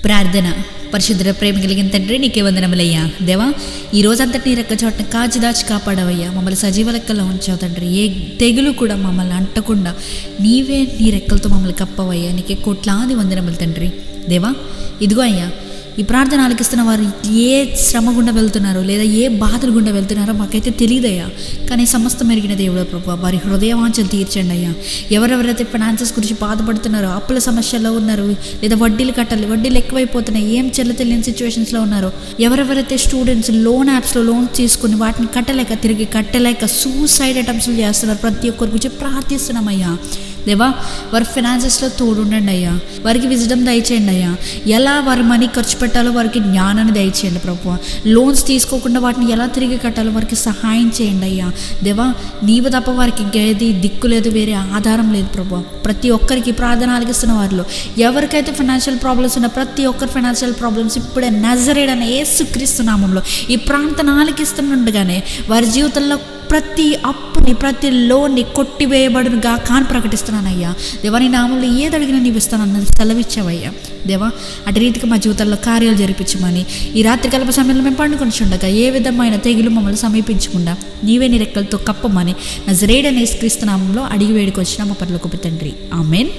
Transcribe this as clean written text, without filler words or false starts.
ప్రార్థన. పరిశుద్ధ ప్రేమ కలిగిన తండ్రి, నీకే వందనములయ్యా. దేవా, ఈ రోజంతటి నీ రెక్క చోటను కాచి దాచి కాపాడవయ్యా. మమ్మల్ని సజీవ లెక్కల్లో ఉంచావు తండ్రి. ఏ తెగులు కూడా మమ్మల్ని అంటకుండా నీవే నీ రెక్కలతో మమ్మల్ని కప్పవయ్యా. నీకే కోట్లాది వందనములు తండ్రి. దేవా, ఇదిగో అయ్యా, ఈ ప్రార్థన ఆలకిస్తున్న వారు ఏ శ్రమ గుండా వెళ్తున్నారో లేదా ఏ బాధలు గుండా వెళ్తున్నారో మాకైతే తెలియదయ్యా. కానీ సమస్తం మెరిగిన దేవుడు ప్రభు, వారి హృదయవాంఛలు తీర్చండి అయ్యా. ఎవరెవరైతే ఫైనాన్సెస్ గురించి బాధపడుతున్నారో, అప్పుల సమస్యల్లో ఉన్నారు, లేదా వడ్డీలు కట్టాలి, వడ్డీలు ఎక్కువైపోతున్నాయి, ఏం తెలియని సిచ్యువేషన్స్లో ఉన్నారో, ఎవరెవరైతే స్టూడెంట్స్ లోన్ యాప్స్లో లోన్స్ తీసుకుని వాటిని తిరిగి కట్టలేక సూసైడ్ అటెంప్ట్స్ చేస్తున్నారు, ప్రతి ఒక్కరి గురించి ప్రార్థిస్తున్నామయ్యా. దేవా, వారి ఫైనాన్సెస్లో తోడుండండి అయ్యా. వారికి విజ్డమ్ దయచేయండి అయ్యా. ఎలా వారి మనీ ఖర్చు పెట్టాలో వారికి జ్ఞానాన్ని దయచేయండి ప్రభువా. లోన్స్ తీసుకోకుండా వాటిని ఎలా తిరిగి కట్టాలో వారికి సహాయం చేయండి అయ్యా. దేవా, నీవు తప్ప వారికి ఇంకేది దిక్కు లేదు, వేరే ఆధారం లేదు ప్రభువా. ప్రతి ఒక్కరికి ప్రార్థన ఆలకిస్తున్న వారిలో ఎవరికైతే ఫైనాన్షియల్ ప్రాబ్లమ్స్ ఉన్నా ప్రతి ఒక్కరి ఫైనాన్షియల్ ప్రాబ్లమ్స్ ఇప్పుడే నజరేయుడైన యేసుక్రీస్తు నామములో ఈ ప్రార్థన ఆలకిస్తుండగానే వారి జీవితంలో ప్రతి అప్పుని, ప్రతి లోన్ని కొట్టివేయబడునుగా కాని ప్రకటిస్తున్నానయ్యా. దేవా, నీ నామంలో ఏది అడిగినా నీవు ఇస్తానన్నది సెలవిచ్చావయ్యా. దేవా, అటు రీతికి మా జీవితంలో కార్యాలు జరిపించమని ఈ రాత్రి కల్ప సమయంలో మేము పండుకొని ఉండగా ఏ విధమైన తెగులు మమ్మల్ని సమీపించకుండా నీవే నీ రెక్కలతో కప్పమని నజరేయుడైన యేసుక్రీస్తు నామంలో అడిగి వేడుకొచ్చిన మా పరలోకపు తండ్రి. ఆమేన్.